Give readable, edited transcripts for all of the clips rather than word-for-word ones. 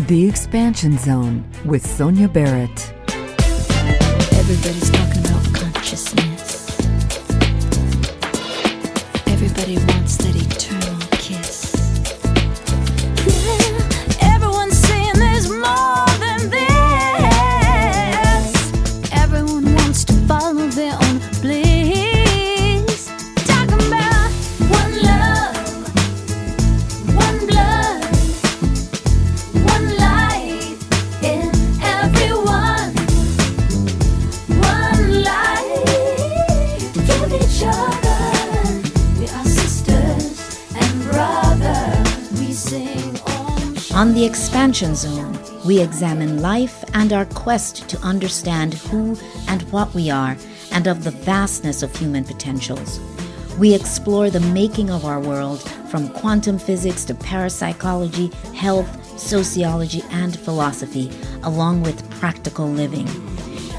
The Expansion Zone with Sonia Barrett. Everybody's talking about consciousness. Everybody wants that eternal kiss. Yeah, everyone's saying there's more than this. Everyone wants to follow their own bliss. Talking about one love, one blood, one life in everyone. One life, give each other. We are sisters and brothers. We sing On the Expansion Zone, we examine life and our quest to understand who and what we are and of the vastness of human potentials. We explore the making of our world from quantum physics to parapsychology, health, sociology, and philosophy, along with practical living.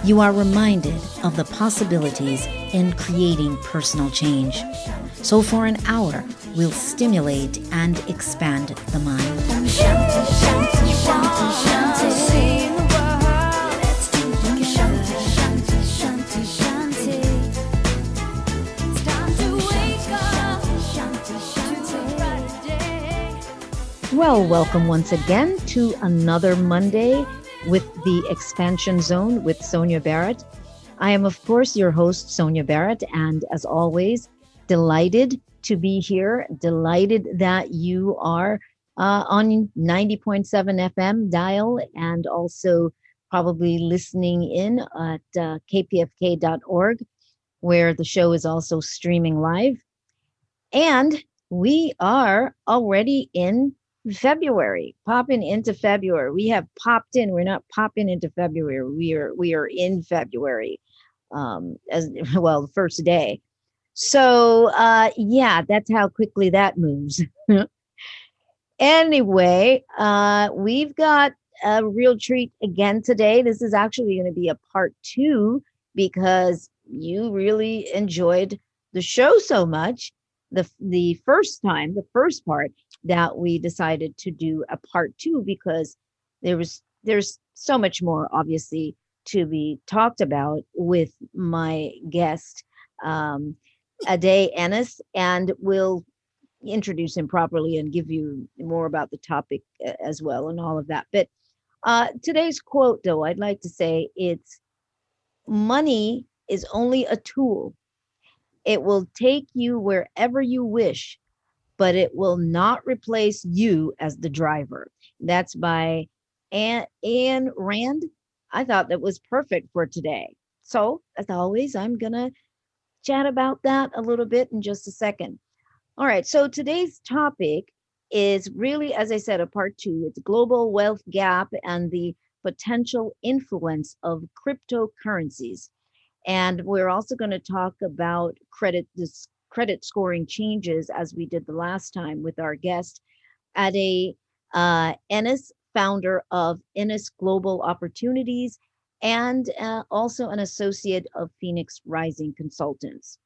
You are reminded of the possibilities in creating personal change. So for an hour, we'll stimulate and expand the mind. shanty, shanty, shanty, shanty. Sing the world, let's do it together. Shanty, shanty, shanty. It's time to wake up. Shanty, shanty, to a brighter day. Well, welcome once again to another Monday with the Expansion Zone with Sonia Barrett. I am, of course, your host, Sonia Barrett, and as always, delighted to be here, delighted that you are on 90.7 FM dial and also probably listening in at kpfk.org, where the show is also streaming live. And we are already in February, popping into February. We have popped in. We're not popping into February. We are in February, as well, the first day. So yeah, that's how quickly that moves. Anyway, we've got a real treat again today. This is actually going to be a part 2 because you really enjoyed the show so much. The first part that we decided to do a part 2 because there's so much more obviously to be talked about with my guest, Adé Inniss, and we'll introduce him properly and give you more about the topic as well and all of that. But today's quote, though, I'd like to say it's money is only a tool. It will take you wherever you wish, but it will not replace you as the driver. That's by Ayn Rand. I thought that was perfect for today. So, as always, I'm going to chat about that a little bit in just a second. All right, so today's topic is really, as I said, a part 2. It's global wealth gap and the potential influence of cryptocurrencies. And we're also going to talk about credit scoring changes as we did the last time with our guest, Ade Inniss, founder of Inniss Global Opportunities and also an associate of Phoenix Rising Consultants.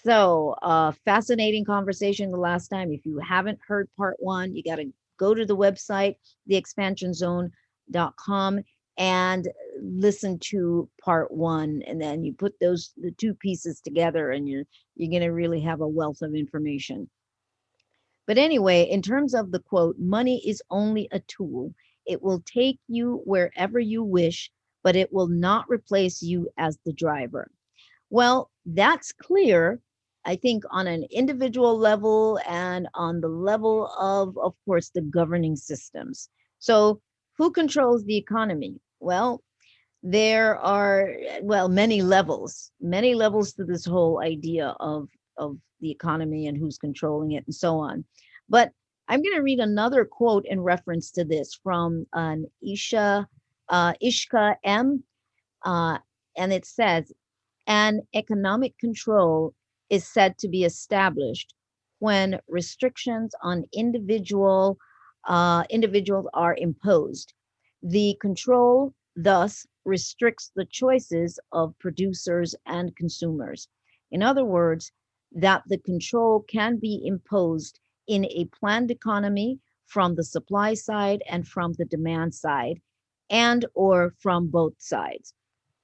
So fascinating conversation the last time. If you haven't heard part 1, you got to go to the website, theexpansionzone.com, and listen to part 1. And then you put the 2 pieces together and you're going to really have a wealth of information. But anyway, in terms of the quote, money is only a tool. It will take you wherever you wish, but it will not replace you as the driver. Well, that's clear, I think, on an individual level and on the level of course, the governing systems. So who controls the economy? Well, there are, many levels to this whole idea of the economy and who's controlling it and so on. But I'm going to read another quote in reference to this from an Ishka M. And it says, an economic control is said to be established when restrictions on individuals are imposed. The control thus restricts the choices of producers and consumers. In other words, that the control can be imposed in a planned economy from the supply side and from the demand side, and or from both sides.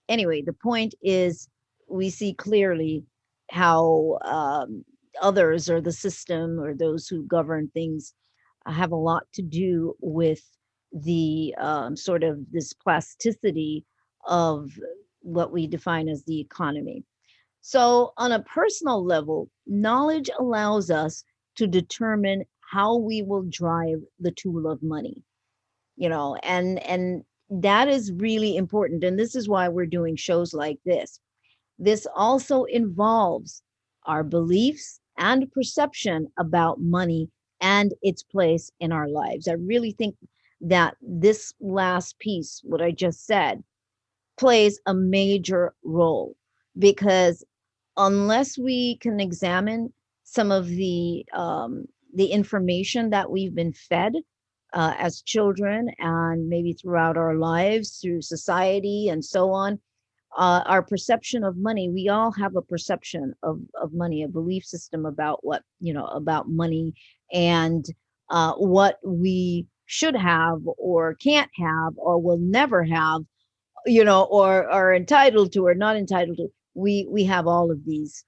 Anyway, the point is we see clearly how others or the system or those who govern things have a lot to do with the sort of this plasticity of what we define as the economy. So, on a personal level, knowledge allows us to determine how we will drive the tool of money, and that is really important. And this is why we're doing shows like this. This also involves our beliefs and perception about money and its place in our lives. I really think that this last piece, what I just said, plays a major role, because unless we can examine some of the information that we've been fed as children and maybe throughout our lives through society and so on, our perception of money, we all have a perception of money, a belief system about what, about money, and what we should have or can't have or will never have, or are entitled to or not entitled to. We have all of these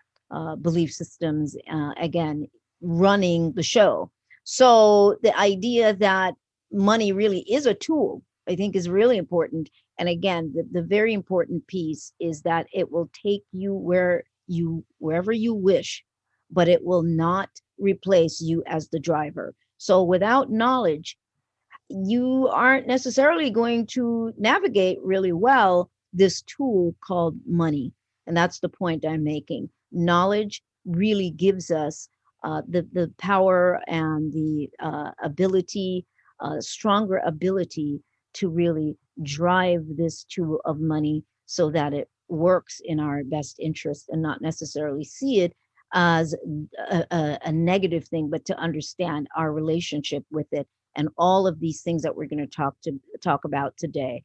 belief systems, again, running the show. So the idea that money really is a tool, I think, is really important. And again, the very important piece is that it will take you wherever you wish, but it will not replace you as the driver. So without knowledge, you aren't necessarily going to navigate really well this tool called money. And that's the point I'm making. Knowledge really gives us the power and the ability, stronger ability to really drive this tool of money so that it works in our best interest, and not necessarily see it as a negative thing, but to understand our relationship with it and all of these things that we're going to talk about today,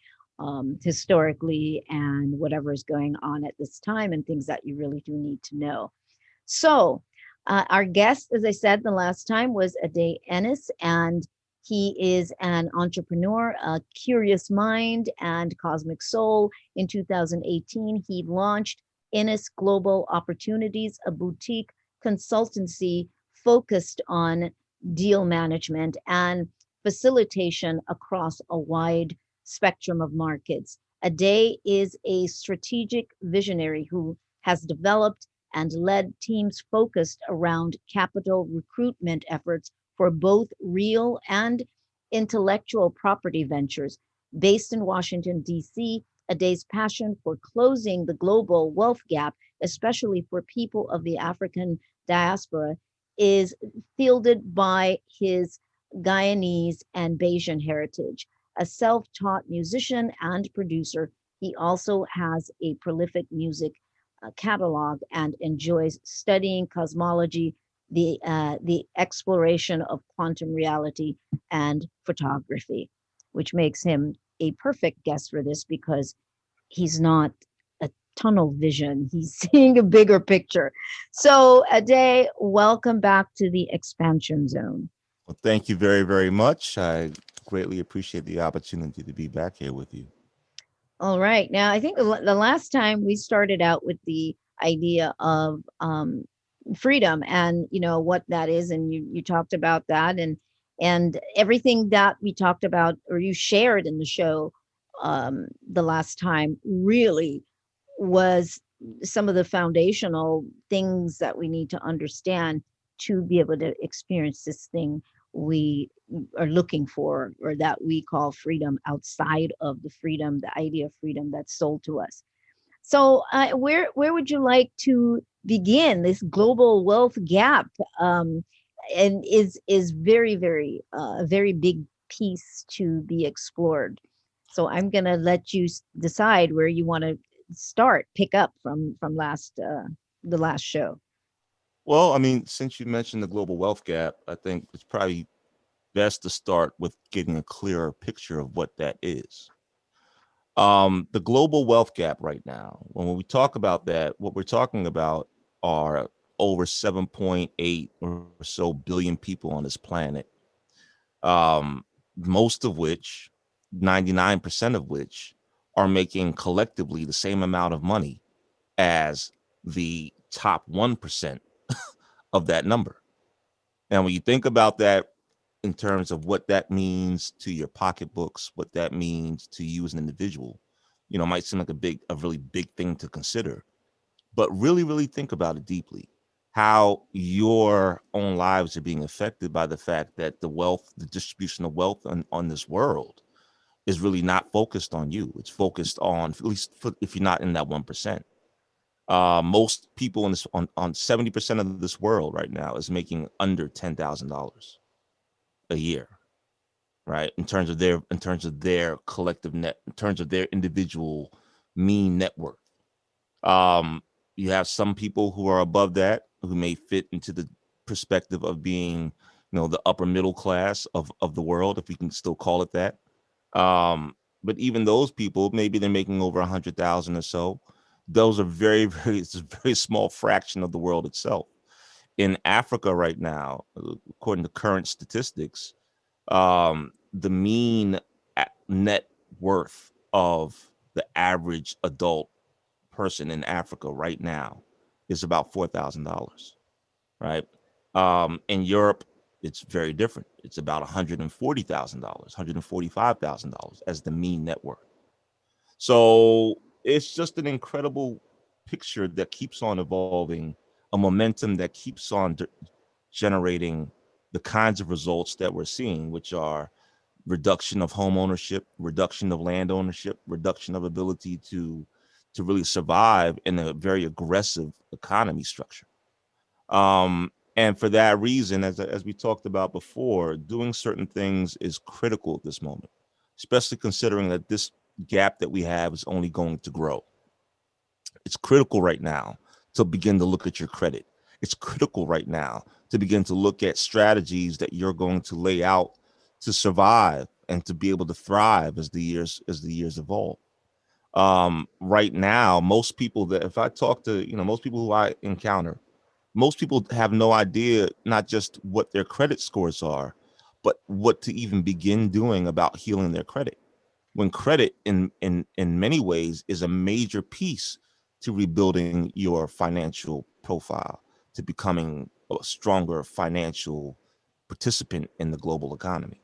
historically, and whatever is going on at this time, and things that you really do need to know. So, our guest, as I said the last time, was Adé Inniss, and he is an entrepreneur, a curious mind, and cosmic soul. In 2018, he launched Inniss Global Opportunities, a boutique consultancy focused on deal management and facilitation across a wide spectrum of markets. Adé is a strategic visionary who has developed and led teams focused around capital recruitment efforts for both real and intellectual property ventures. Based in Washington, D.C., Adé's passion for closing the global wealth gap, especially for people of the African diaspora, is fielded by his Guyanese and Bajan heritage. A self-taught musician and producer, he also has a prolific music catalog and enjoys studying cosmology, the exploration of quantum reality, and photography, which makes him a perfect guest for this, because he's not a tunnel vision. He's seeing a bigger picture. So, Adé, welcome back to the expansion zone. Well, thank you very, very much. I greatly appreciate the opportunity to be back here with you. All right. Now, I think the last time we started out with the idea of freedom, and what that is, and you talked about that, and everything that we talked about or you shared in the show the last time really was some of the foundational things that we need to understand to be able to experience this thing we are looking for, or that we call freedom, outside of the freedom, the idea of freedom that's sold to us. So where would you like to begin? This global wealth gap, and is very, very a very big piece to be explored. So I'm going to let you decide where you want to start, pick up from the last show. Well, I mean, since you mentioned the global wealth gap, I think it's probably best to start with getting a clearer picture of what that is. The global wealth gap right now, when we talk about that, what we're talking about are over 7.8 or so billion people on this planet. Most of which, 99% of which, are making collectively the same amount of money as the top 1% of that number. And when you think about that in terms of what that means to your pocketbooks, what that means to you as an individual, it might seem like a really big thing to consider, but really, really think about it deeply. How your own lives are being affected by the fact that the distribution of wealth on this world is really not focused on you. It's focused on, at least if you're not in that 1%. Most people on 70% of this world right now is making under $10,000 a year, right? In terms of their collective net, in terms of their individual mean net worth. You have some people who are above that, who may fit into the perspective of being, the upper middle class of the world, if we can still call it that. But even those people, maybe they're making over 100,000 or so. Those are it's a very small fraction of the world itself. In Africa right now, according to current statistics, the mean net worth of the average adult person in Africa right now is about $4,000, right? In Europe, it's very different. It's about $140,000, $145,000 as the mean net worth. So it's just an incredible picture that keeps on evolving, a momentum that keeps on generating the kinds of results that we're seeing, which are reduction of home ownership, reduction of land ownership, reduction of ability to really survive in a very aggressive economy structure. And for that reason, as we talked about before, doing certain things is critical at this moment, especially considering that this gap that we have is only going to grow. It's critical right now to begin to look at your credit. It's critical right now to begin to look at strategies that you're going to lay out to survive and to be able to thrive as the years evolve. Right now, most people that if I talk to, most people who I encounter, most people have no idea not just what their credit scores are, but what to even begin doing about healing their credit. When credit in many ways is a major piece to rebuilding your financial profile, to becoming a stronger financial participant in the global economy.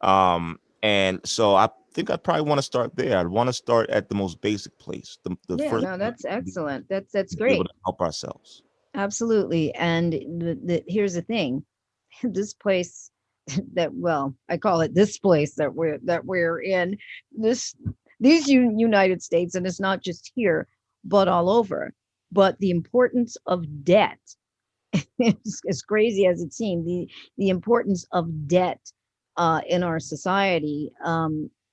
And so I think I probably want to start there. I'd want to start at the most basic place. The Yeah, first no, that's excellent. That's to be able great. to help ourselves. Absolutely. And here's the thing. This place I call it this place that we're in, this these United States, and it's not just here, but all over. But the importance of debt, as crazy as it seems, the importance of debt in our society,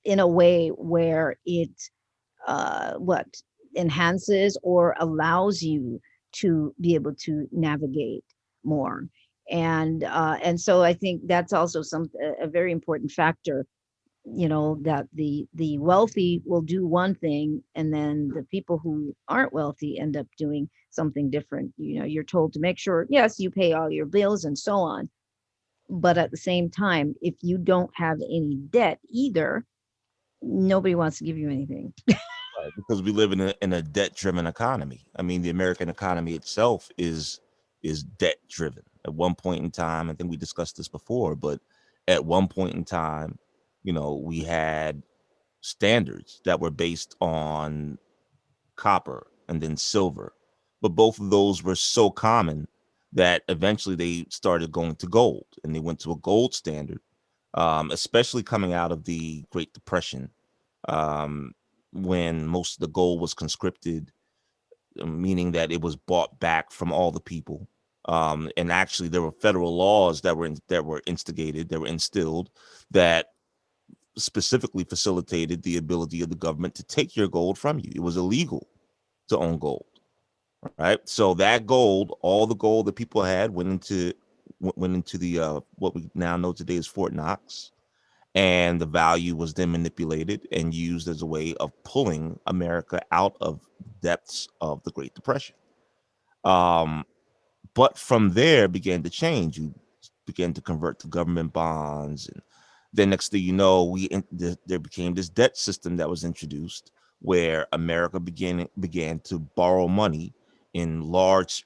in a way where it what enhances or allows you to be able to navigate more. And so I think that's also a very important factor, that the wealthy will do one thing, and then the people who aren't wealthy end up doing something different. You're told to make sure, yes, you pay all your bills and so on, but at the same time, if you don't have any debt either, nobody wants to give you anything. Right, because we live in a debt-driven economy. I mean, the American economy itself is debt-driven. At one point in time, I think we discussed this before, but at one point in time, we had standards that were based on copper and then silver, but both of those were so common that eventually they started going to gold, and they went to a gold standard, especially coming out of the Great Depression, um, when most of the gold was conscripted, meaning that it was bought back from all the people. And actually, there were federal laws that were instilled, that specifically facilitated the ability of the government to take your gold from you. It was illegal to own gold, right? So that gold, all the gold that people had, went into the what we now know today as Fort Knox, and the value was then manipulated and used as a way of pulling America out of the depths of the Great Depression. But from there began to change. You began to convert to government bonds, and then next thing you know, there became this debt system that was introduced where America began to borrow money in large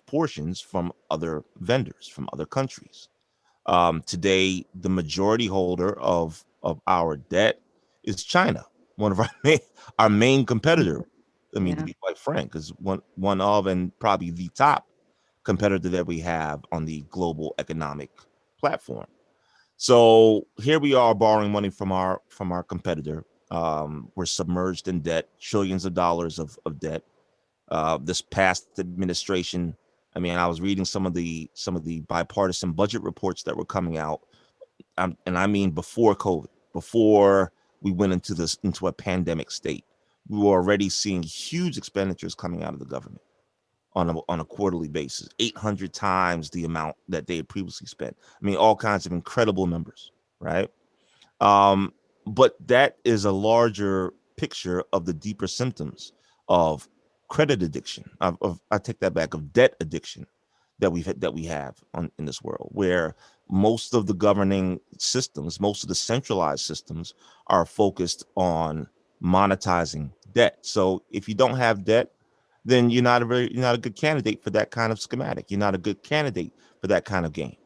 portions from other vendors, from other countries. Today, the majority holder of our debt is China, one of our main competitor. I mean, to Yeah. be quite frank, is one of and probably the top competitor that we have on the global economic platform. So here we are borrowing money from our competitor. We're submerged in debt, trillions of dollars of debt. This past administration, I mean, I was reading some of the bipartisan budget reports that were coming out, and I mean before COVID, before we went into a pandemic state, we were already seeing huge expenditures coming out of the government on a quarterly basis, 800 times the amount that they had previously spent. I mean, all kinds of incredible numbers, right? Um, but that is a larger picture of the deeper symptoms of credit addiction. I take that back, of debt addiction that we have in this world, where most of the governing systems, most of the centralized systems, are focused on monetizing debt. So if you don't have debt, then you're not a good candidate for that kind of schematic. You're not a good candidate for that kind of game.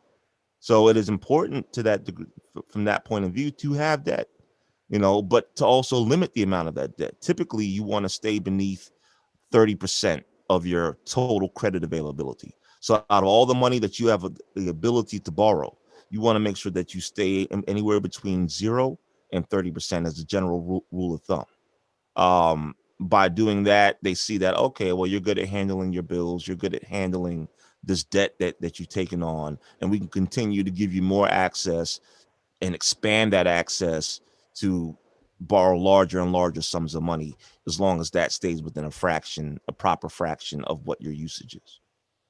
So it is important to that degree, from that point of view, to have debt, but to also limit the amount of that debt. Typically, you want to stay beneath 30% of your total credit availability. So out of all the money that you have the ability to borrow, you want to make sure that you stay anywhere between 0 and 30% as a general rule of thumb. By doing that, they see that, okay, well, you're good at handling your bills, you're good at handling this debt that you've taken on, and we can continue to give you more access and expand that access to borrow larger and larger sums of money, as long as that stays within a proper fraction of what your usage is,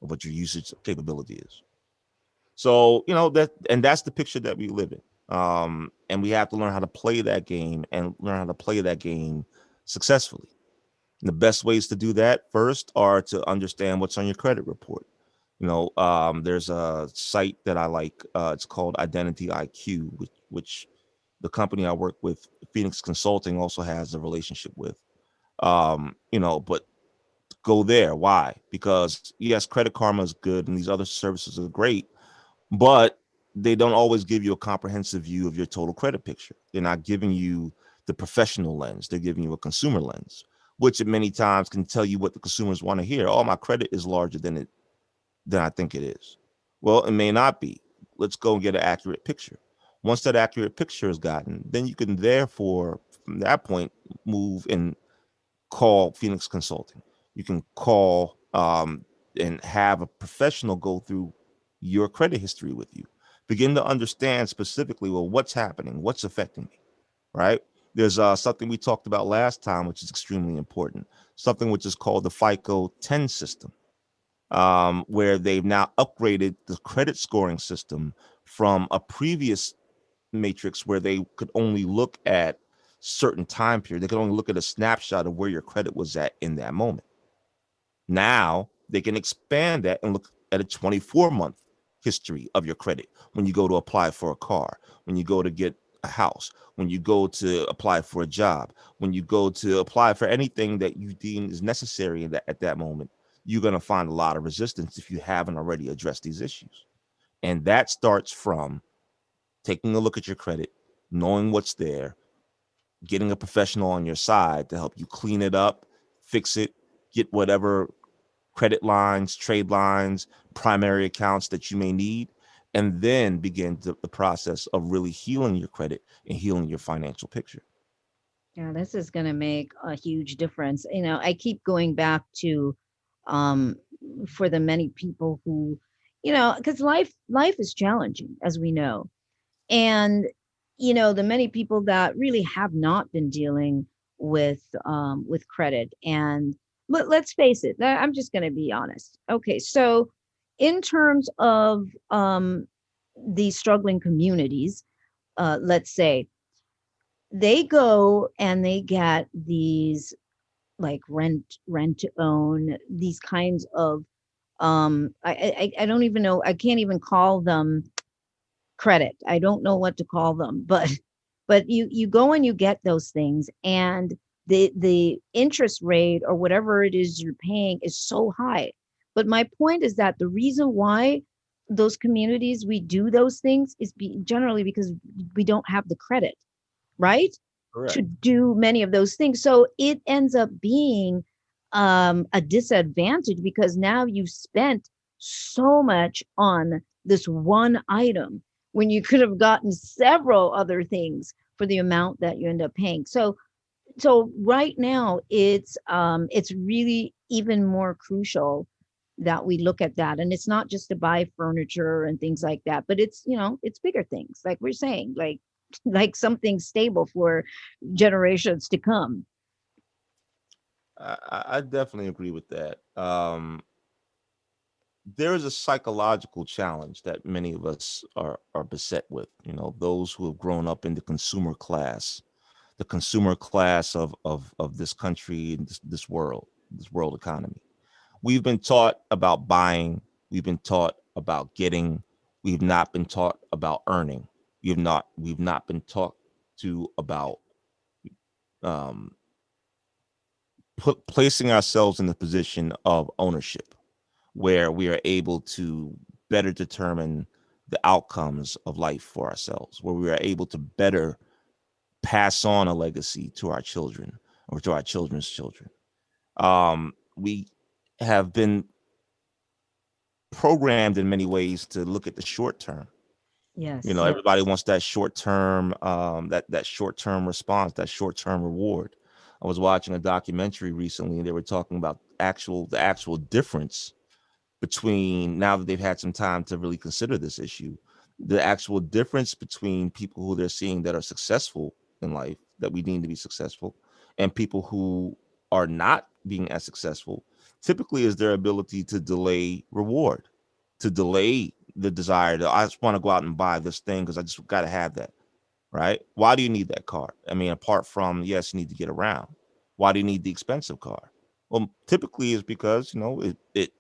of what your usage capability is. So, that's the picture that we live in. And we have to learn how to play that game, and learn how to play that game successfully. And the best ways to do that first are to understand what's on your credit report. There's a site that I like. It's called Identity IQ, which the company I work with, Phoenix Consulting, also has a relationship with. But go there. Why? Because yes, Credit Karma is good, and these other services are great, but they don't always give you a comprehensive view of your total credit picture. They're not giving you the professional lens. They're giving you a consumer lens, which at many times can tell you what the consumers want to hear. Oh, my credit is larger than I think it is. Well, it may not be. Let's go and get an accurate picture. Once that accurate picture is gotten, then you can therefore, from that point, move and call Phoenix Consulting. You can call and have a professional go through your credit history with you. Begin to understand specifically, well, what's happening, what's affecting me, right? There's something we talked about last time, which is extremely important, something which is called the FICO 10 system, where they've now upgraded the credit scoring system from a previous matrix where they could only look at certain time period. They could only look at a snapshot of where your credit was at in that moment. Now they can expand that and look at a 24-month history of your credit when you go to apply for a car, when you go to get a house, when you go to apply for a job, when you go to apply for anything that you deem is necessary at that moment. You're going to find a lot of resistance if you haven't already addressed these issues. And that starts from taking a look at your credit, knowing what's there, getting a professional on your side to help you clean it up, fix it, get whatever credit lines, trade lines, primary accounts that you may need, and then begin the process of really healing your credit and healing your financial picture. Yeah, this is going to make a huge difference. I keep going back to, um, for the many people who, because life is challenging, as we know, and the many people that really have not been dealing with credit. And let's face it, I'm just going to be honest. Okay, so in terms of these struggling communities, let's say they go and they get these, like, rent to own, these kinds of, I don't even know, I can't even call them credit. I don't know what to call them, but you go and you get those things, and the interest rate or whatever it is you're paying is so high. But my point is that the reason why those communities we do those things is generally because we don't have the credit, right? Correct. To do many of those things. So it ends up being a disadvantage because now you've spent so much on this one item when you could have gotten several other things for the amount that you end up paying. So right now it's really even more crucial that we look at that. And it's not just to buy furniture and things like that, but it's, it's bigger things, like we're saying, like something stable for generations to come. I definitely agree with that. There is a psychological challenge that many of us are beset with. Those who have grown up in the consumer class, of this country and this world economy. We've been taught about buying. We've been taught about getting. We've not been taught about earning. We've not been taught to about um, placing ourselves in the position of ownership, where we are able to better determine the outcomes of life for ourselves, where we are able to better pass on a legacy to our children or to our children's children. We have been programmed in many ways to look at the short term. Yes. Everybody wants that short term, that short term response, that short term reward. I was watching a documentary recently, and they were talking about the actual difference between, now that they've had some time to really consider this issue, the actual difference between people who they're seeing that are successful in life, that we deem to be successful, and people who are not being as successful, typically is their ability to delay reward, to delay the desire to, I just want to go out and buy this thing because I just got to have that, right? Why do you need that car? I mean, apart from, yes, you need to get around. Why do you need the expensive car? Well, typically is because, it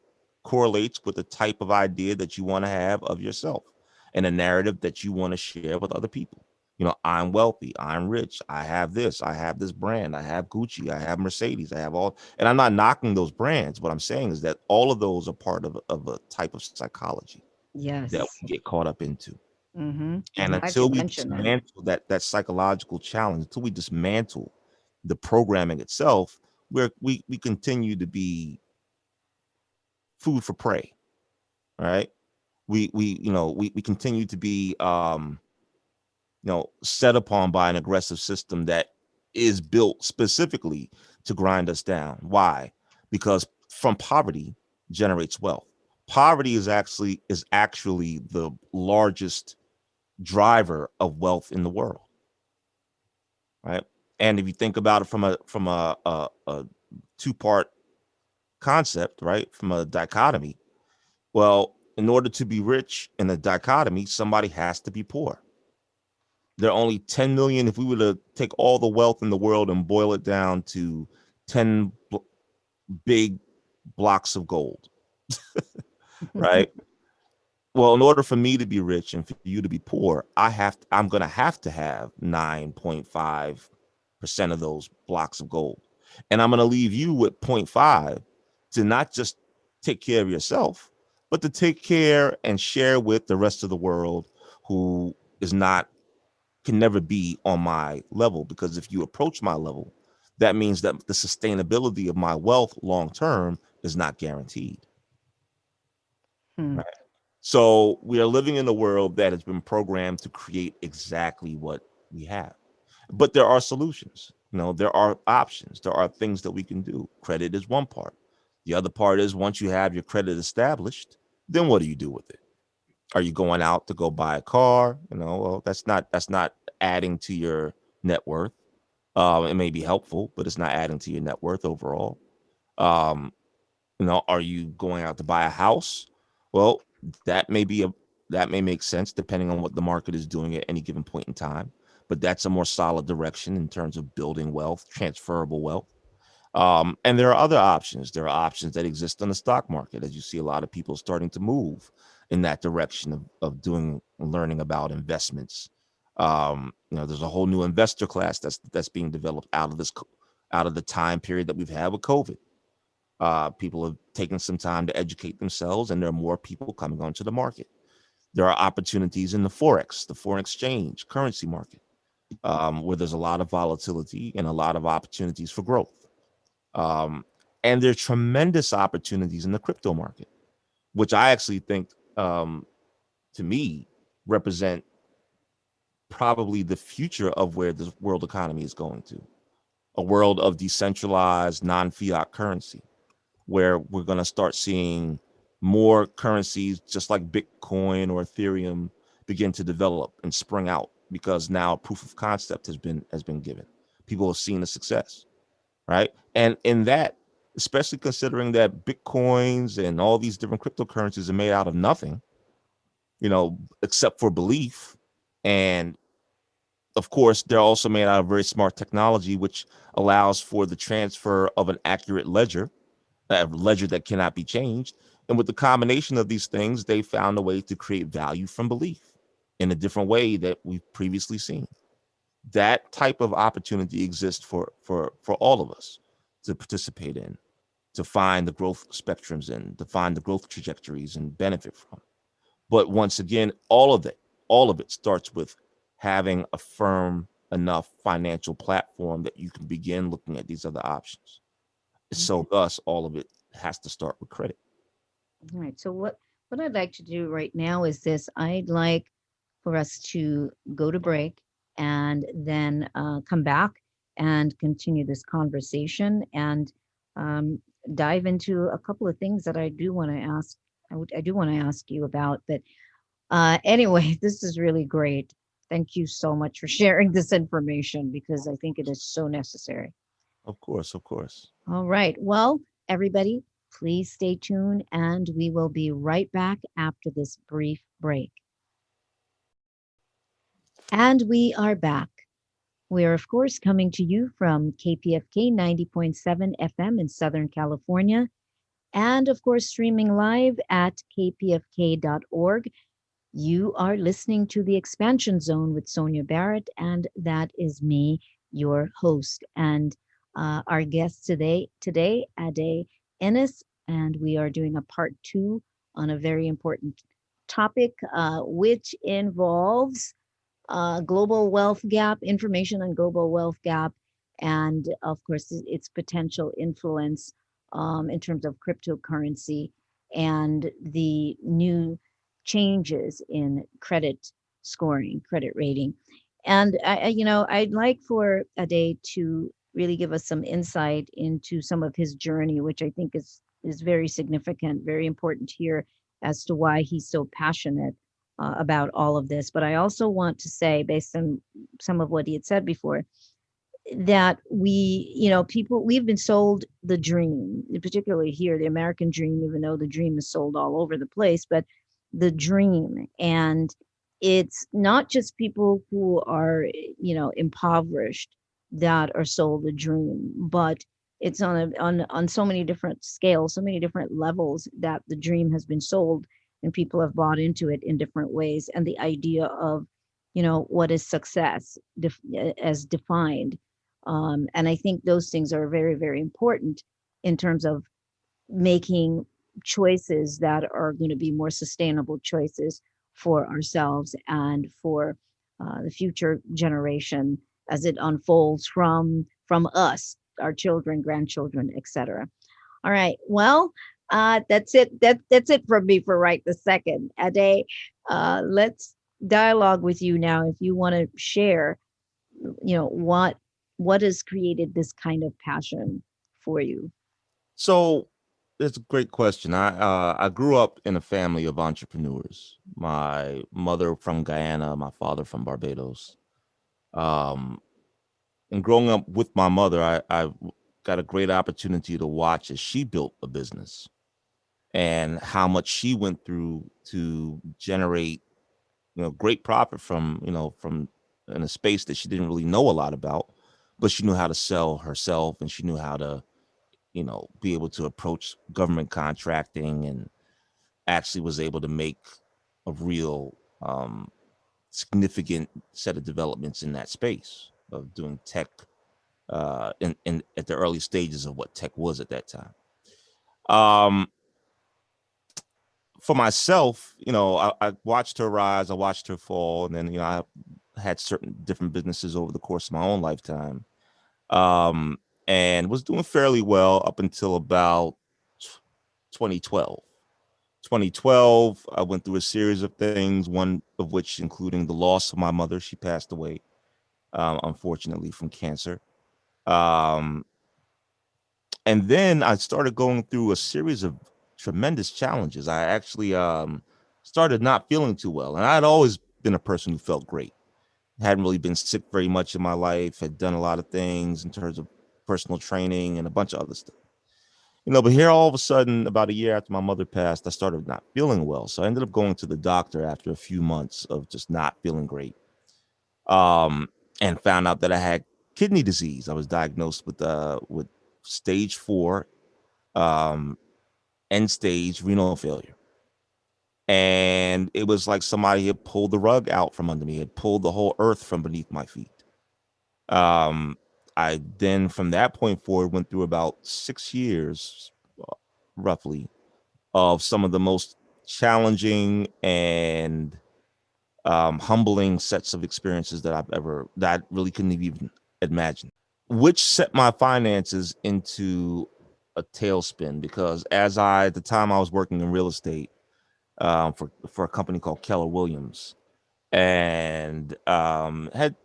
correlates with the type of idea that you want to have of yourself and a narrative that you want to share with other people. I'm wealthy, I'm rich, I have this brand, I have Gucci, I have Mercedes, I have all, and I'm not knocking those brands. What I'm saying is that all of those are part of a type of psychology that Yes. we get caught up into. Mm-hmm. And I'm glad you until we mentioned that. dismantle that psychological challenge, until we dismantle the programming itself, we continue to be food for prey, right? We continue to be set upon by an aggressive system that is built specifically to grind us down. Why? Because from poverty generates wealth. Poverty is actually the largest driver of wealth in the world, right? And if you think about it from a two-part concept, right, from a dichotomy, well, in order to be rich in a dichotomy, somebody has to be poor. There are only 10 million. If we were to take all the wealth in the world and boil it down to 10 big blocks of gold, right? Well, in order for me to be rich and for you to be poor, I'm going to have 9.5% of those blocks of gold. And I'm going to leave you with 0.5 to not just take care of yourself, but to take care and share with the rest of the world who can never be on my level. Because if you approach my level, that means that the sustainability of my wealth long term is not guaranteed. Hmm. Right. So we are living in a world that has been programmed to create exactly what we have. But there are solutions. There are options. There are things that we can do. Credit is one part. The other part is, once you have your credit established, then what do you do with it? Are you going out to go buy a car? Well, that's not adding to your net worth. It may be helpful, but it's not adding to your net worth overall. Um, are you going out to buy a house? Well, that may be that may make sense depending on what the market is doing at any given point in time. But that's a more solid direction in terms of building wealth, transferable wealth. And there are other options. There are options that exist on the stock market, as you see a lot of people starting to move in that direction of doing learning about investments. There's a whole new investor class that's being developed out of the time period that we've had with COVID. People have taken some time to educate themselves, and there are more people coming onto the market. There are opportunities in the forex, the foreign exchange currency market, where there's a lot of volatility and a lot of opportunities for growth. And there are tremendous opportunities in the crypto market, which I actually think, to me, represent probably the future of where the world economy is going to. A world of decentralized, non-fiat currency, where we're going to start seeing more currencies just like Bitcoin or Ethereum begin to develop and spring out, because now proof of concept has been given. People have seen the success, right? And in that, especially considering that Bitcoins and all these different cryptocurrencies are made out of nothing, except for belief. And of course, they're also made out of very smart technology, which allows for the transfer of an accurate ledger, a ledger that cannot be changed. And with the combination of these things, they found a way to create value from belief in a different way that we've previously seen. That type of opportunity exists for all of us to participate in, to find the growth spectrums in, to find the growth trajectories and benefit from. But once again, all of it starts with having a firm enough financial platform that you can begin looking at these other options. So thus, all of it has to start with credit. All right. So what I'd like to do right now is this. I'd like for us to go to break and then come back and continue this conversation and dive into a couple of things that I do want to ask. I do want to ask you about. But anyway, this is really great. Thank you so much for sharing this information, because I think it is so necessary. Of course, of course. All right. Well, everybody, please stay tuned, and we will be right back after this brief break. And we are back. We are, of course, coming to you from KPFK 90.7 FM in Southern California, and, of course, streaming live at kpfk.org. You are listening to The Expansion Zone with Sonia Barrett, and that is me, your host. And our guest today, Ade Inniss, and we are doing a part 2 on a very important topic, which involves global wealth gap, information on global wealth gap, and of course, its potential influence in terms of cryptocurrency and the new changes in credit scoring, credit rating. And I'd like for Ade to really give us some insight into some of his journey, which I think is very significant, very important here as to why he's so passionate about all of this. But I also want to say, based on some of what he had said before, that we've been sold the dream, particularly here, the American dream, even though the dream is sold all over the place, but the dream. And it's not just people who are, impoverished that are sold the dream, but it's on so many different scales, so many different levels that the dream has been sold, and people have bought into it in different ways. And the idea of, what is success as defined. And I think those things are very, very important in terms of making choices that are going to be more sustainable choices for ourselves and for the future generation as it unfolds from us, our children, grandchildren, etc. All right. Well, that's it. That's it from me for right this second. Ade, let's dialogue with you now. If you want to share, what has created this kind of passion for you? So it's a great question. I grew up in a family of entrepreneurs. My mother from Guyana, my father from Barbados. And growing up with my mother, I got a great opportunity to watch as she built a business and how much she went through to generate, great profit from in a space that she didn't really know a lot about, but she knew how to sell herself, and she knew how to, be able to approach government contracting and actually was able to make a real significant set of developments in that space of doing tech in at the early stages of what tech was at that time. Um, for myself, I watched her rise, I watched her fall, and then I had certain different businesses over the course of my own lifetime, um, and was doing fairly well up until about 2012. 2012, I went through a series of things, one of which including the loss of my mother. She passed away, unfortunately, from cancer. Um, and then I started going through a series of tremendous challenges. I actually started not feeling too well, and I had always been a person who felt great. Hadn't really been sick very much in my life. Had done a lot of things in terms of personal training and a bunch of other stuff. But here all of a sudden, about a year after my mother passed, I started not feeling well. So I ended up going to the doctor after a few months of just not feeling great. Um, and found out that I had kidney disease. I was diagnosed with stage 4 end stage renal failure. And it was like somebody had pulled the rug out from under me, had pulled the whole earth from beneath my feet. Um, I then, from that point forward, went through about 6 years, roughly, of some of the most challenging and humbling sets of experiences that that I really couldn't have even imagined, which set my finances into a tailspin because at the time I was working in real estate for a company called Keller Williams, and had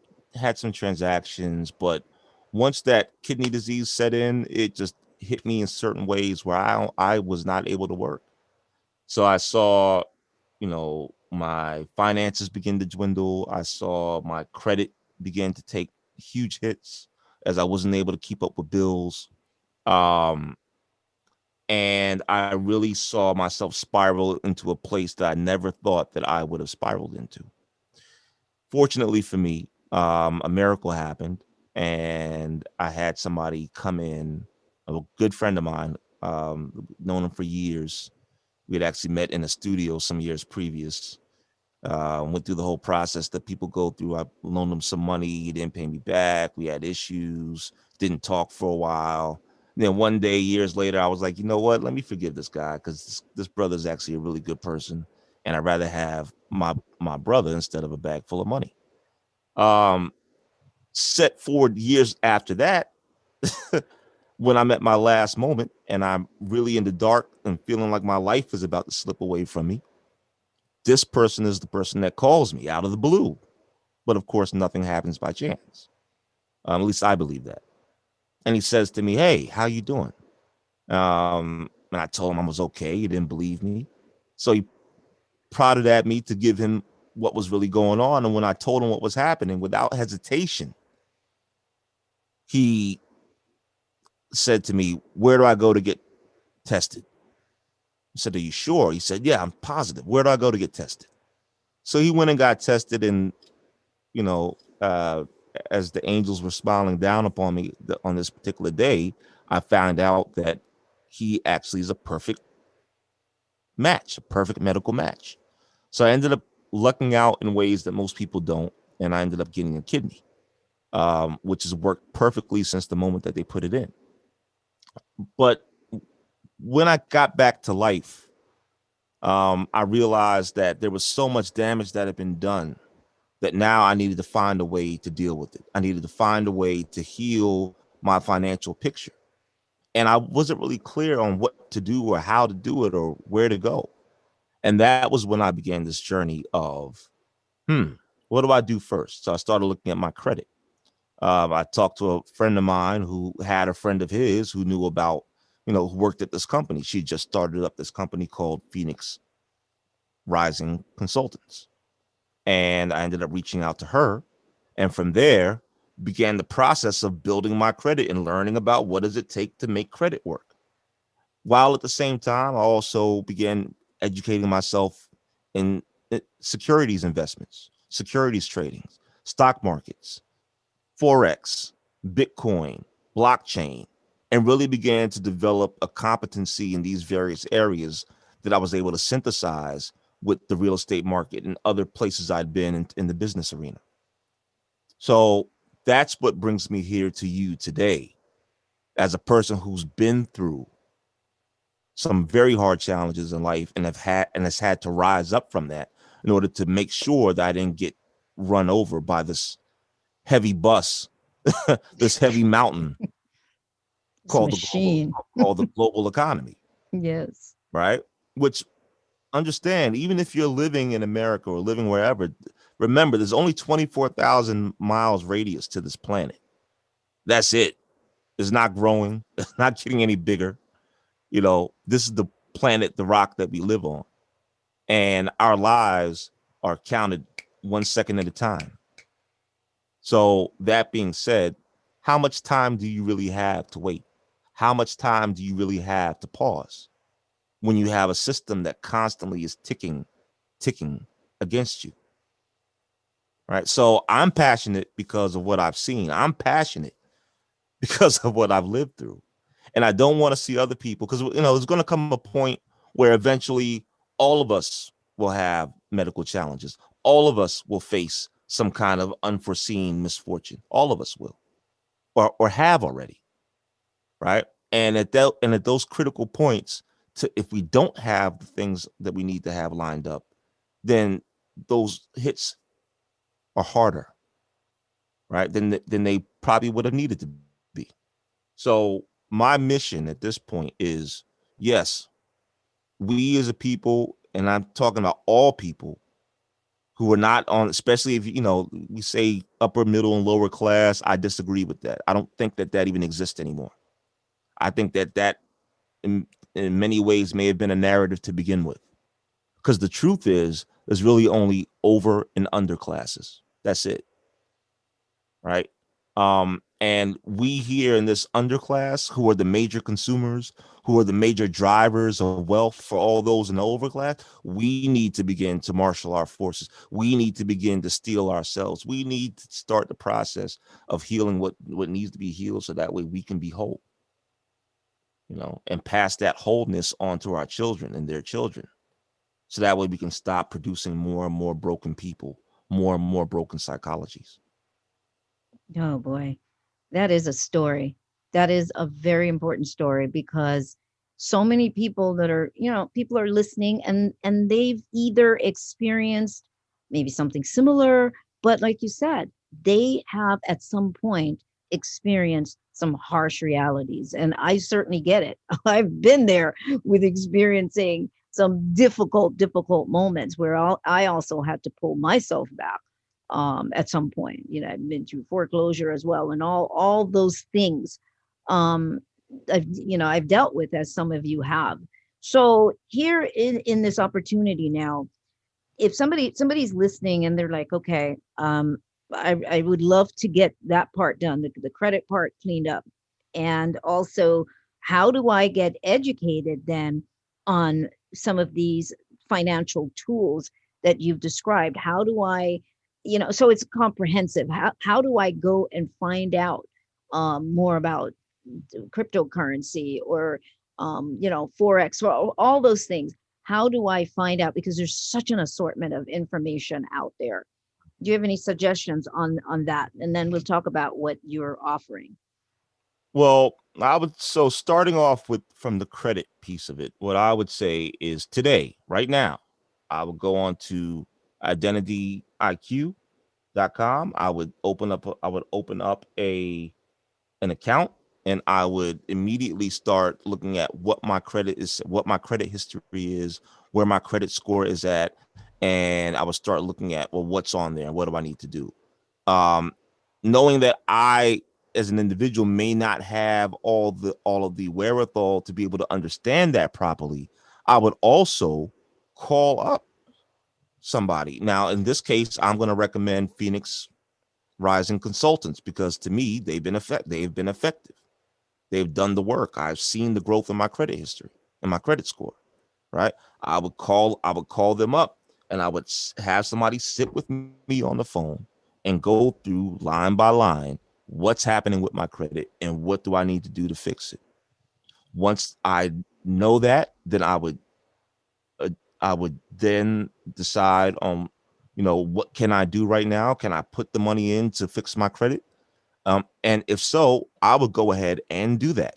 some transactions, but once that kidney disease set in, it just hit me in certain ways where I was not able to work. So I saw, my finances begin to dwindle. I saw my credit begin to take huge hits as I wasn't able to keep up with bills. Um, and I really saw myself spiral into a place that I never thought that I would have spiraled into. Fortunately for me, a miracle happened, and I had somebody come in, a good friend of mine, known him for years. We had actually met in a studio some years previous. Went through the whole process that people go through. I loaned him some money. He didn't pay me back. We had issues. Didn't talk for a while. And then one day, years later, I was like, you know what? Let me forgive this guy because this brother is actually a really good person, and I'd rather have my brother instead of a bag full of money. Um, Set forward years after that, when I'm at my last moment and I'm really in the dark and feeling like my life is about to slip away from me, this person is the person that calls me out of the blue. But of course, nothing happens by chance. At least I believe that. And he says to me, "Hey, how you doing?" And I told him I was okay. He didn't believe me. So he prodded at me to give him what was really going on. And when I told him what was happening, without hesitation, he said to me, "Where do I go to get tested?" I said, "Are you sure?" He said, "Yeah, I'm positive. Where do I go to get tested?" So he went and got tested, and you know, uh, as the angels were smiling down upon me on this particular day, I found out that he actually is a perfect match, a perfect medical match. So I ended up lucking out in ways that most people don't, and I ended up getting a kidney, which has worked perfectly since the moment that they put it in. But when I got back to life, I realized that there was so much damage that had been done that now I needed to find a way to deal with it. I needed to find a way to heal my financial picture. And I wasn't really clear on what to do or how to do it or where to go. And that was when I began this journey of, what do I do first? So I started looking at my credit. I talked to a friend of mine who had a friend of his who knew about, who worked at this company. She just started up this company called Phoenix Rising Consultants. And I ended up reaching out to her. And from there began the process of building my credit and learning about what does it take to make credit work. While at the same time, I also began educating myself in securities investments, securities trading, stock markets, Forex, Bitcoin, blockchain, and really began to develop a competency in these various areas that I was able to synthesize with the real estate market and other places I'd been in the business arena. So that's what brings me here to you today as a person who's been through some very hard challenges in life and has had to rise up from that in order to make sure that I didn't get run over by this heavy bus, this heavy mountain This called machine. the global economy, Yes. right? Which, understand, even if you're living in America or living wherever, remember there's only 24,000 miles radius to this planet. That's it. It's not growing. It's not getting any bigger. You know, this is the planet, the rock that we live on. And our lives are counted 1 second at a time. So that being said, how much time do you really have to wait? How much time do you really have to pause when you have a system that constantly is ticking against you? Right. So I'm passionate because of what I've seen. I'm passionate because of what I've lived through. And I don't want to see other people, because, you know, there's going to come a point where eventually all of us will have medical challenges. All of us will face some kind of unforeseen misfortune. All of us will, or have already. Right. And at those critical points, if we don't have the things that we need to have lined up, then those hits are harder, right? Than they probably would have needed to be. So my mission at this point is, yes, we as a people, and I'm talking about all people who are not on, especially if, you know, we say upper, middle, and lower class. I disagree with that. I don't think that even exists anymore. I think that in many ways may have been a narrative to begin with, because the truth is there's really only over and under classes. That's it. Right. And we here in this underclass, who are the major consumers, who are the major drivers of wealth for all those in the overclass, we need to begin to marshal our forces. We need to begin to steel ourselves. We need to start the process of healing what needs to be healed, so that way we can be whole, you know, and pass that wholeness on to our children and their children. So that way we can stop producing more and more broken people, more and more broken psychologies. Oh boy, that is a story. That is a very important story, because so many people that are, you know, people are listening, and they've either experienced maybe something similar, but like you said, they have at some point experienced some harsh realities. And I certainly get it. I've been there with experiencing some difficult moments where I also had to pull myself back at some point. You know, I've been through foreclosure as well, and all those things. Um, I've dealt with, as some of you have. So here in this opportunity now, if somebody's listening and they're like, okay, I would love to get that part done, the credit part cleaned up, and also, how do I get educated then on some of these financial tools that you've described? How do I, so it's comprehensive. How do I go and find out more about cryptocurrency, or forex, or all those things? How do I find out? Because there's such an assortment of information out there. Do you have any suggestions on that? And then we'll talk about what you're offering. Well, so starting off with from the credit piece of it, what I would say is today, right now, I would go on to identityiq.com. I would open up an account, and I would immediately start looking at what my credit history is, where my credit score is at, and I would start looking at, well, what's on there and what do I need to do? Knowing that I, as an individual, may not have all of the wherewithal to be able to understand that properly, I would also call up somebody. Now, in this case, I'm going to recommend Phoenix Rising Consultants, because to me, they've been effective. They've done the work. I've seen the growth in my credit history and my credit score. Right. I would call them up, and I would have somebody sit with me on the phone and go through line by line what's happening with my credit and what do I need to do to fix it. Once I know that, then I would I would then decide on, what can I do right now? Can I put the money in to fix my credit? And if so, I would go ahead and do that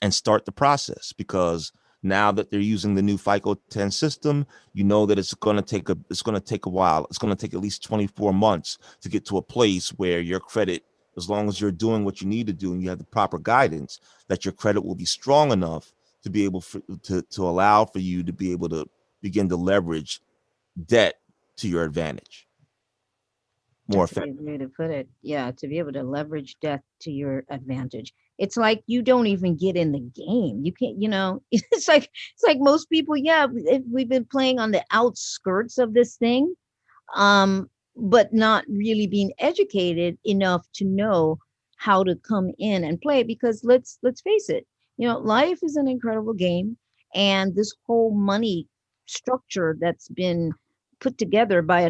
and start the process, because now that they're using the new FICO 10 system, you know that it's going to take a while. It's going to take at least 24 months to get to a place where your credit, as long as you're doing what you need to do and you have the proper guidance, that your credit will be strong enough to be able to allow for you to be able to begin to leverage debt to your advantage more That's a effectively. good way to put it. Yeah, to be able to leverage death to your advantage. It's like you don't even get in the game. You can't, it's like most people, yeah, we've been playing on the outskirts of this thing, but not really being educated enough to know how to come in and play. Because let's face it, life is an incredible game, and this whole money structure that's been put together by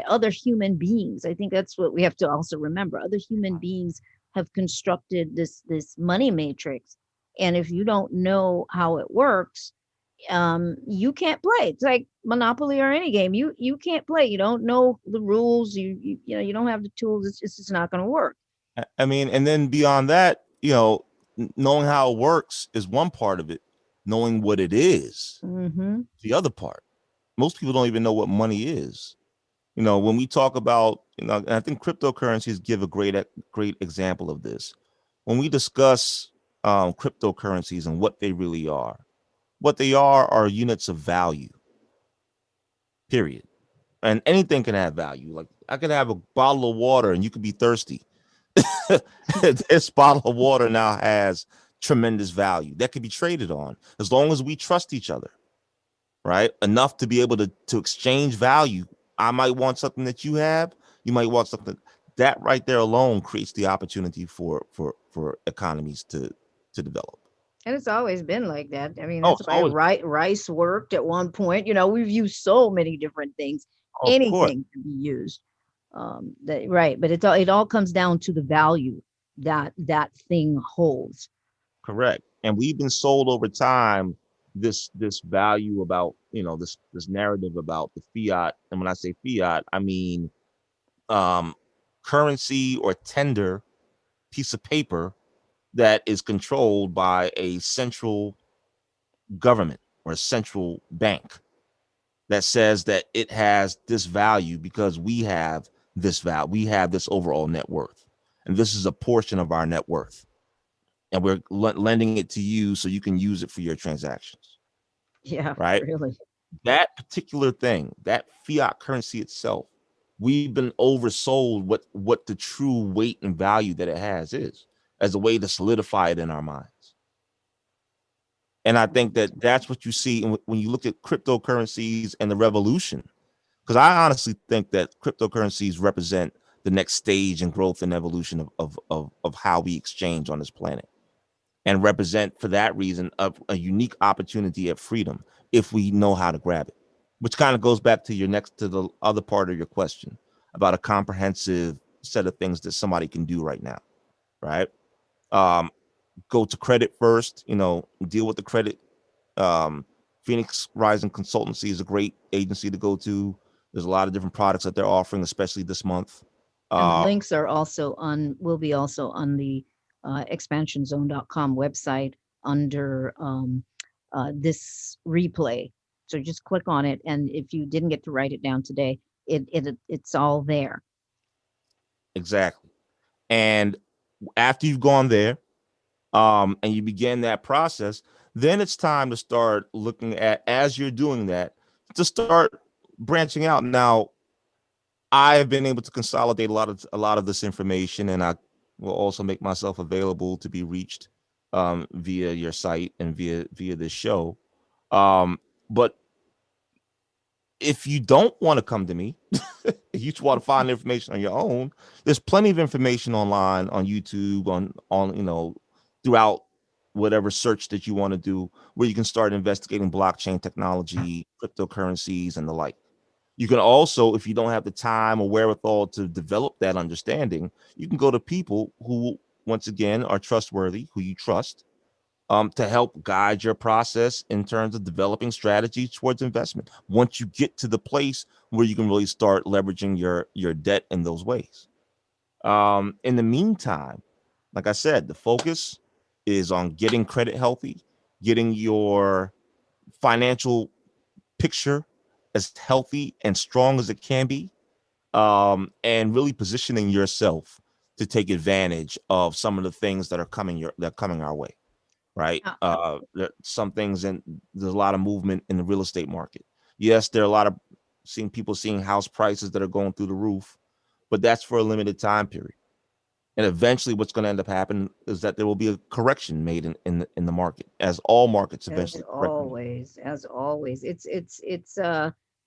other human beings. I think that's what we have to also remember. Other human beings have constructed this money matrix, and if you don't know how it works, you can't play. It's like Monopoly or any game. You can't play. You don't know the rules. You don't have the tools. It's just not going to work. I mean, and then beyond that, knowing how it works is one part of it. Knowing what it is, Hmm. the other part. Most people don't even know what money is. When we talk about, and I think cryptocurrencies give a great example of this. When we discuss cryptocurrencies and what they are units of value, period. And anything can have value. Like, I could have a bottle of water and you could be thirsty. This bottle of water now has tremendous value that could be traded on, as long as we trust each other, right? Enough to be able to exchange value. I might want something that you have. You might want something. That right there alone creates the opportunity for economies to develop. And it's always been like that. I mean, Oh, that's it's why always, rice worked at one point. We've used so many different things. of course, Anything can be used. That right, but it all comes down to the value that thing holds. correct. And we've been sold over time this value about, this narrative about the fiat. And when I say fiat, I mean um currency or tender piece of paper that is controlled by a central government or a central bank, that says that it has this value because we have this value, we have this overall net worth, and this is a portion of our net worth, and we're lending it to you so you can use it for your transactions, Yeah, right? really. That particular thing, that fiat currency itself, we've been oversold what the true weight and value that it has is, as a way to solidify it in our minds. And I think that that's what you see when you look at cryptocurrencies and the revolution, because I honestly think that cryptocurrencies represent the next stage in growth and evolution of how we exchange on this planet, and represent, for that reason, a unique opportunity at freedom if we know how to grab it. Which kind of goes back to the other part of your question about a comprehensive set of things that somebody can do right now, right? Um, Go to credit first, deal with the credit. um, Phoenix Rising Consultancy is a great agency to go to. There's a lot of different products that they're offering, especially this month. And the uh, links will be also on the expansionzone.com website under this replay. So just click on it, and if you didn't get to write it down today, it's all there. exactly. And after you've gone there, and you begin that process, then it's time to start looking at, as you're doing that, to start branching out. Now, I have been able to consolidate a lot of this information, and I will also make myself available to be reached via your site and via this show. But if you don't want to come to me, if you just want to find information on your own, there's plenty of information online, on YouTube, on throughout whatever search that you want to do, where you can start investigating blockchain technology, cryptocurrencies, and the like. You can also, if you don't have the time or wherewithal to develop that understanding, you can go to people who, once again, are trustworthy, who you trust, to help guide your process in terms of developing strategies towards investment. Once you get to the place where you can really start leveraging your debt in those ways. In the meantime, like I said, the focus is on getting credit healthy, getting your financial picture as healthy and strong as it can be, and really positioning yourself to take advantage of some of the things that are coming our way, right? Some things, and there's a lot of movement in the real estate market. Yes, there are a lot of people seeing house prices that are going through the roof, but that's for a limited time period. And eventually, what's going to end up happening is that there will be a correction made in the market, as all markets As eventually correct. always, as always, it's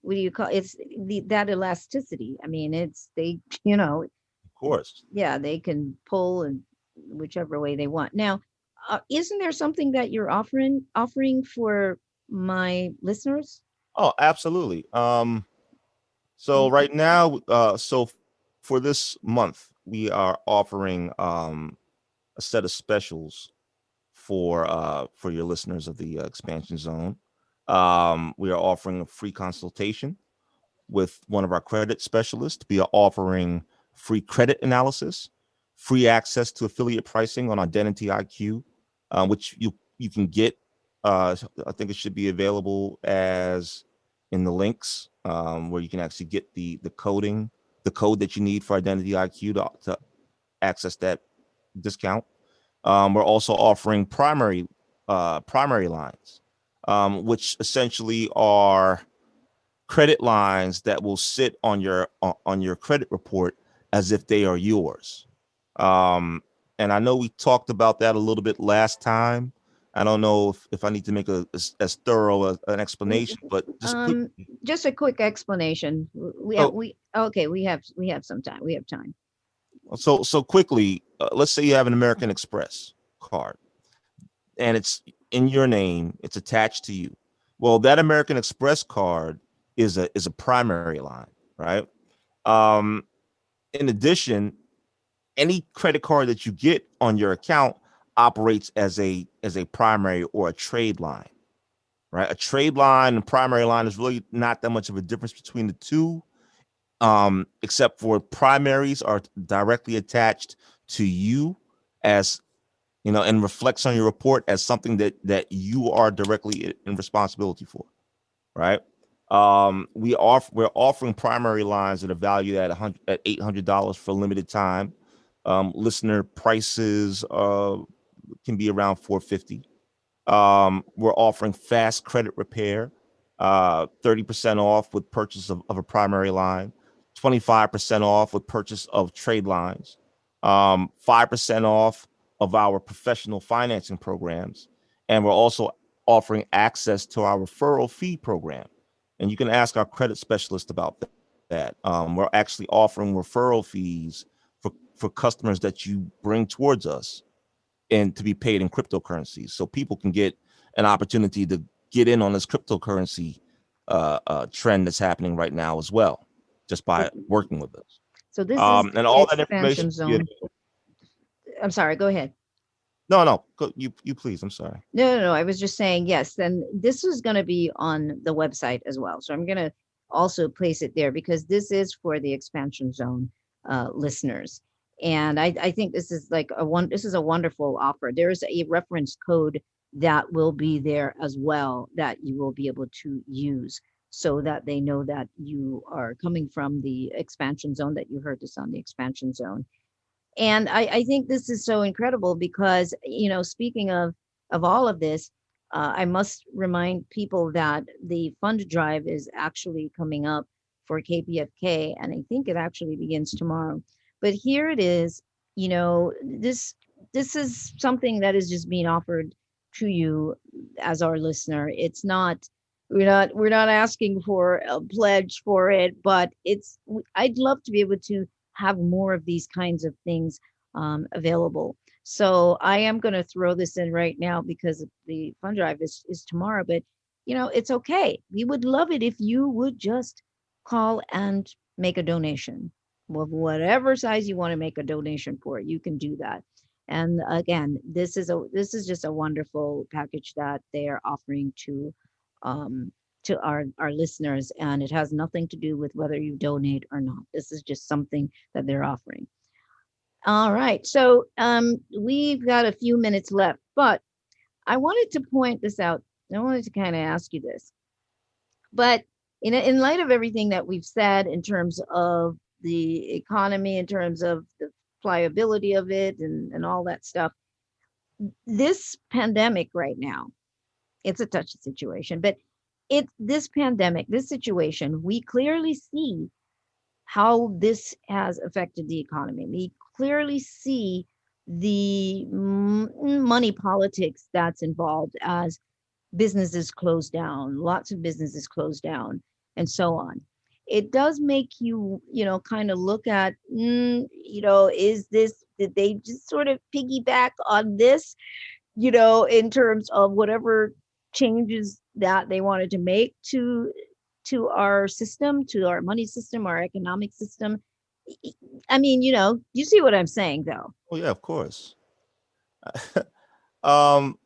what do you call it's that elasticity. I mean, it's they, Of course. yeah, they can pull in whichever way they want. Now, isn't there something that you're offering for my listeners? Oh, absolutely. So Y- right now, for this month, we are offering a set of specials for your listeners of the expansion zone. We are offering a free consultation with one of our credit specialists. We are offering free credit analysis, free access to affiliate pricing on Identity IQ, which you can get. I think it should be available as in the links, where you can actually get the code that you need for Identity IQ to access that discount. We're also offering primary lines, which essentially are credit lines that will sit on your credit report as if they are yours. Um, and I know we talked about that a little bit last time. I don't know if I need to make as thorough an w- explanation, w- but just quick. just a quick explanation. So We okay. We have some time. We have time. so quickly. Let's say you have an American Express card, and it's in your name. It's attached to you. Well, that American Express card is a primary line, right? Um, in addition, any credit card that you get on your account operates as a primary or a trade line, right? A trade line and primary line is really not that much of a difference between the two, except for primaries are directly attached to you, as and reflects on your report as something that you are directly in responsibility for, right? We're offering primary lines that are valued at $800 for a limited time. Listener prices can be around 450. We're offering fast credit repair, 30% off with purchase of a primary line, 25% off with purchase of trade lines, 5% off of our professional financing programs. And we're also offering access to our referral fee program. And you can ask our credit specialist about that. We're actually offering referral fees for customers that you bring towards us and to be paid in cryptocurrencies, so people can get an opportunity to get in on this cryptocurrency trend that's happening right now as well, just So, by working with us. so this is And the all that information. expansion zone. I'm sorry. Go ahead. No, you please. I'm sorry. No. I was just saying yes. Then this is going to be on the website as well. So I'm going to also place it there because this is for the expansion zone listeners. And I think this is like this is a wonderful offer. There is a reference code that will be there as well that you will be able to use so that they know that you are coming from the expansion zone, that you heard this on the expansion zone. And I think this is so incredible because, speaking of all of this, I must remind people that the fund drive is actually coming up for KPFK, and I think it actually begins tomorrow. But here it is, this is something that is just being offered to you as our listener. It's not we're not asking for a pledge for it, but I'd love to be able to have more of these kinds of things available. So I am going to throw this in right now because the fund drive is tomorrow. But it's okay. We would love it if you would just call and make a donation of whatever size you want to make a donation for. You can do that. And again, this is just a wonderful package that they are offering um, to our listeners, and it has nothing to do with whether you donate or not. This is just something that they're offering. All right, so we've got a few minutes left, but I wanted to point this out. I wanted to kind of ask you this, but in light of everything that we've said in terms of the economy, in terms of the pliability of it, and all that stuff, this pandemic right now, it's a touchy situation, but this pandemic, this situation, we clearly see how this has affected the economy. We clearly see the money politics that's involved as businesses close down, lots of businesses close down, and so on. It does make you, kind of look at, is this, did they just sort of piggyback on this, in terms of whatever changes that they wanted to make to our system, to our money system, our economic system. I mean, you see what I'm saying, though. Oh yeah, of course. um,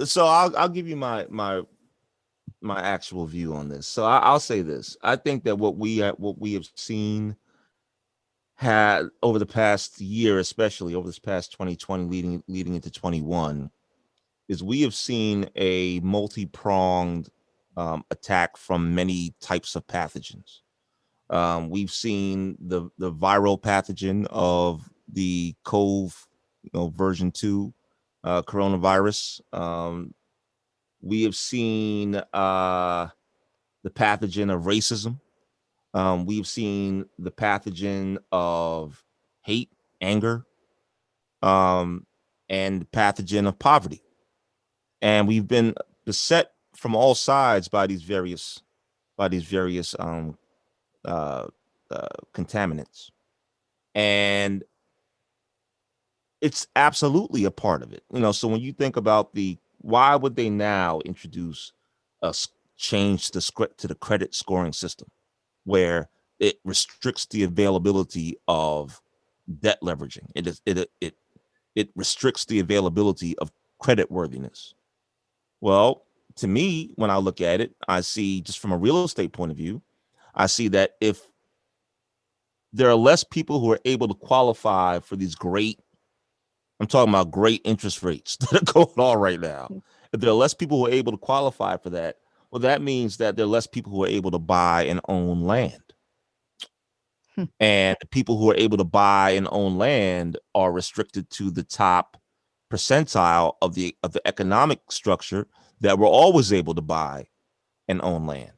so I'll give you my actual view on this. So I'll say this: I think that what we have seen had over the past year, especially over this past 2020, leading into 21, is we have seen a multi-pronged attack from many types of pathogens. We've seen the viral pathogen of the CoV, version 2 coronavirus. We have seen the pathogen of racism. We've seen the pathogen of hate, anger, and the pathogen of poverty. And we've been beset from all sides by these various contaminants. And it's absolutely a part of it. So when you think about why would they now introduce a change to the credit scoring system, where it restricts the availability of debt leveraging? It restricts the availability of credit worthiness. Well, to me, when I look at it, I see, just from a real estate point of view, I see that if there are less people who are able to qualify for these I'm talking about great interest rates that are going on right now. If there are less people who are able to qualify for that, well, that means that there are less people who are able to buy and own land. And the people who are able to buy and own land are restricted to the top percentile of the economic structure that were always able to buy and own land.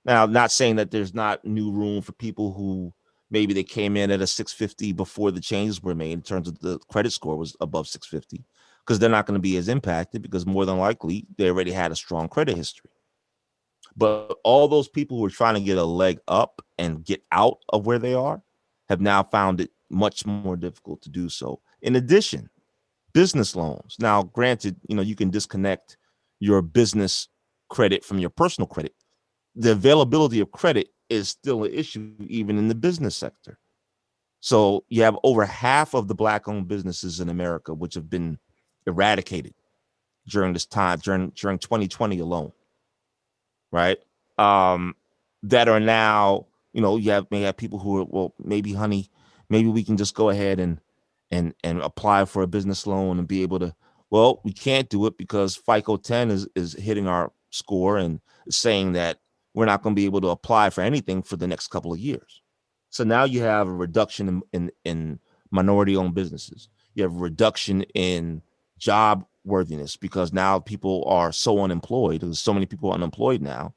Now, I'm not saying that there's not new room for people who maybe they came in at a 650 before the changes were made in terms of the credit score was above 650, because they're not going to be as impacted, because more than likely they already had a strong credit history. But all those people who are trying to get a leg up and get out of where they are have now found it much more difficult to do so. In addition, business loans. Now, granted, you can disconnect your business credit from your personal credit. The availability of credit is still an issue even in the business sector. So you have over half of the Black-owned businesses in America which have been eradicated during this time, during 2020 alone, right? That are now, you may have people who are, well, maybe, honey, maybe we can just go ahead and apply for a business loan and be able to. Well, we can't do it because FICO 10 is hitting our score and saying that we're not going to be able to apply for anything for the next couple of years. So now you have a reduction in minority-owned businesses. You have a reduction in job worthiness because now people are so unemployed. There's so many people unemployed now.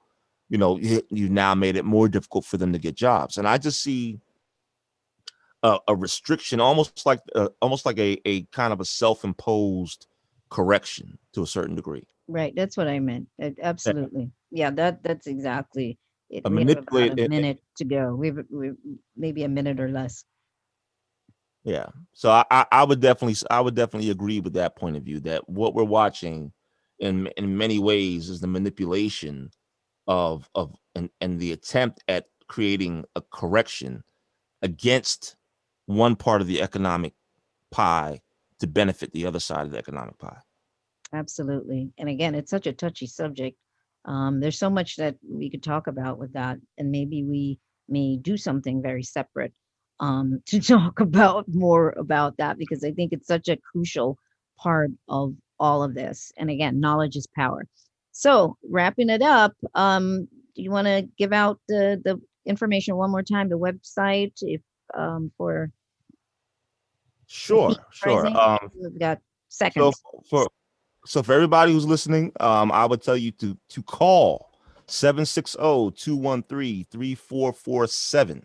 You now made it more difficult for them to get jobs. And I just see a restriction, almost like a kind of a self-imposed correction to a certain degree. Right. That's what I meant. Absolutely. Yeah, that's exactly it. A We have about manipulate a minute to go. We've maybe a minute or less. Yeah. So I would definitely agree with that point of view, that what we're watching in many ways is the manipulation and the attempt at creating a correction against one part of the economic pie to benefit the other side of the economic pie. Absolutely. And again, it's such a touchy subject. There's so much that we could talk about with that, and maybe we may do something very separate to talk about more about that, because I think it's such a crucial part of all of this. And again, knowledge is power. So wrapping it up, do you want to give out the information one more time, the website, if for Sure. Rising? We've got So seconds. for everybody who's listening, I would tell you to call 760-213-3447.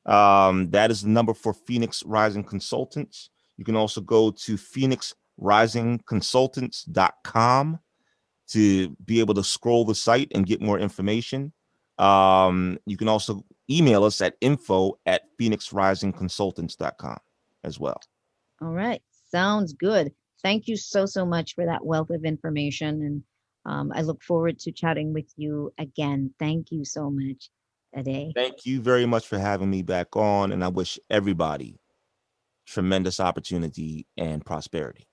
That is the number for Phoenix Rising Consultants. You can also go to phoenixrisingconsultants.com to be able to scroll the site and get more information. You can also email us at info@phoenixrisingconsultants.com as well. All right. Sounds good. Thank you so much for that wealth of information. And I look forward to chatting with you again. Thank you so much, Ade. Thank you very much for having me back on, and I wish everybody tremendous opportunity and prosperity.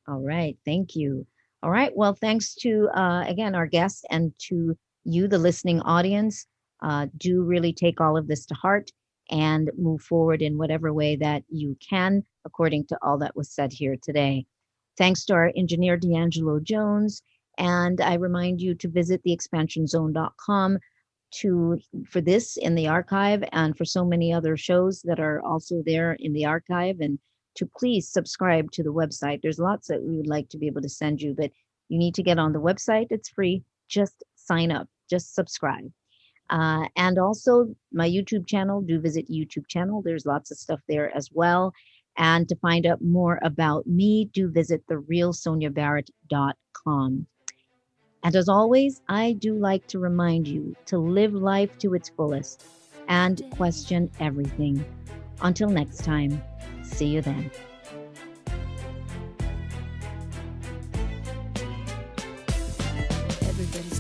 All right. Thank you. All right. Well, thanks to, again, our guests, and to you, the listening audience. Do really take all of this to heart and move forward in whatever way that you can, according to all that was said here today. Thanks to our engineer, D'Angelo Jones. And I remind you to visit theexpansionzone.com for this in the archive, and for so many other shows that are also there in the archive, and to please subscribe to the website. There's lots that we would like to be able to send you, but you need to get on the website. It's free. Just sign up, just subscribe. And also my YouTube channel, do visit YouTube channel. There's lots of stuff there as well. And to find out more about me, do visit therealsoniabarrett.com. And as always, I do like to remind you to live life to its fullest and question everything. Until next time, see you then. Everybody's